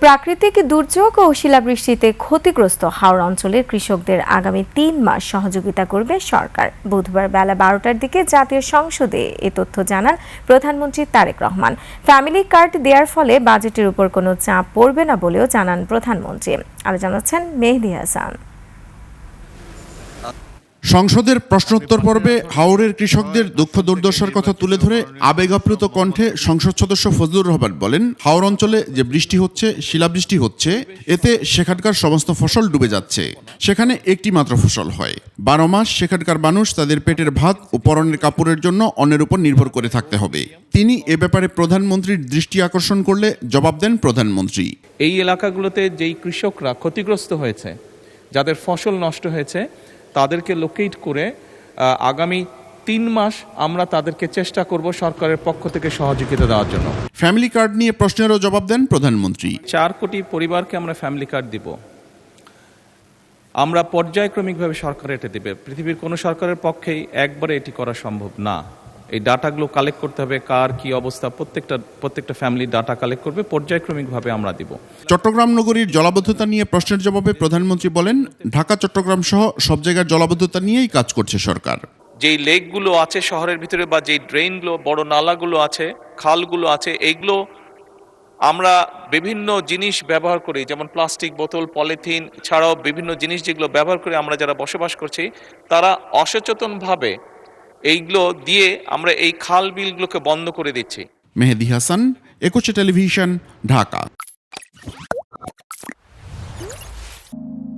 প্রাকৃতিক দুর্যোগ ও শিলাবৃষ্টিতে ক্ষতিগ্রস্ত হাওড় অঞ্চলের কৃষকদের আগামী ৩ মাস সহযোগিতা করবে সরকার। বুধবার বেলা ১২টার দিকে জাতীয় সংসদে এ তথ্য জানান প্রধানমন্ত্রী তারেক রহমান। ফ্যামিলি কার্ড দেওয়ার ফলে বাজেটের উপর কোনো চাপ পড়বে না বলেও জানান প্রধানমন্ত্রী। আরো জানাচ্ছেন মেহেদী হাসান। সংসদের প্রশ্নোত্তর পর্বে হাওরের কৃষকদের দুঃখ দুর্দশার কথা তুলে ধরে আবেগাপ্লুত কণ্ঠে সংসদ সদস্য ফজলুর রহমান বলেন, হাওর অঞ্চলে যে বৃষ্টি হচ্ছে, শিলাবৃষ্টি হচ্ছে, এতে সেখানকার সমস্ত ফসল ডুবে যাচ্ছে। সেখানে একটি মাত্র ফসল হয়। ১২ মাস সেখানকার মানুষ তাদের পেটের ভাত ও পরনের কাপড়ের জন্য অন্যের উপর নির্ভর করে থাকতে হবে। তিনি এ ব্যাপারে প্রধানমন্ত্রীর দৃষ্টি আকর্ষণ করলে জবাব দেন প্রধানমন্ত্রী। এই এলাকাগুলোতে যেই কৃষকরা ক্ষতিগ্রস্ত হয়েছে, যাদের ফসল নষ্ট হয়েছে, তাদেরকে লোকেট করে আগামী ৩ মাস আমরা তাদেরকে চেষ্টা করব সরকারের পক্ষ থেকে সহযোগিতা দেওয়ার জন্য। ফ্যামিলি কার্ড নিয়ে প্রশ্নেরও জবাব দেন প্রধানমন্ত্রী। ৪ কোটি পরিবারকে আমরা ফ্যামিলি কার্ড দিব। আমরা পর্যায়ক্রমিকভাবে সরকার এটা দেবে। পৃথিবীর কোনো সরকারের পক্ষেই একবারে এটি করা সম্ভব না। এই ডাটাগুলো কালেক্ট করতে হবে, কার কি অবস্থা, প্রত্যেকটা ফ্যামিলির ডাটা কালেক্ট করবে, পর্যায়ক্রমিকভাবে আমরা দিব। চট্টগ্রাম নগরীর জলাবদ্ধতা নিয়ে প্রশ্নের জবাবে প্রধানমন্ত্রী বলেন, ঢাকা চট্টগ্রাম সহ সব জায়গার জলাবদ্ধতা নিয়েই কাজ করছে সরকার। যেই লেকগুলো আছে শহরের ভিতরে বা যেই ড্রেনগুলো, বড় নালাগুলো আছে, খালগুলো আছে, এইগুলো আমরা বিভিন্ন জিনিস ব্যবহার করি, যেমন প্লাস্টিক বোতল, পলিথিন ছাড়াও বিভিন্ন জিনিস যেগুলো ব্যবহার করে আমরা যারা বসবাস করছি, তারা অসচেতনভাবে এইগুলো দিয়ে আমরা এই খাল বিলগুলোকে বন্ধ করে দিচ্ছি। মেহেদী হাসান, একুশে টেলিভিশন, ঢাকা।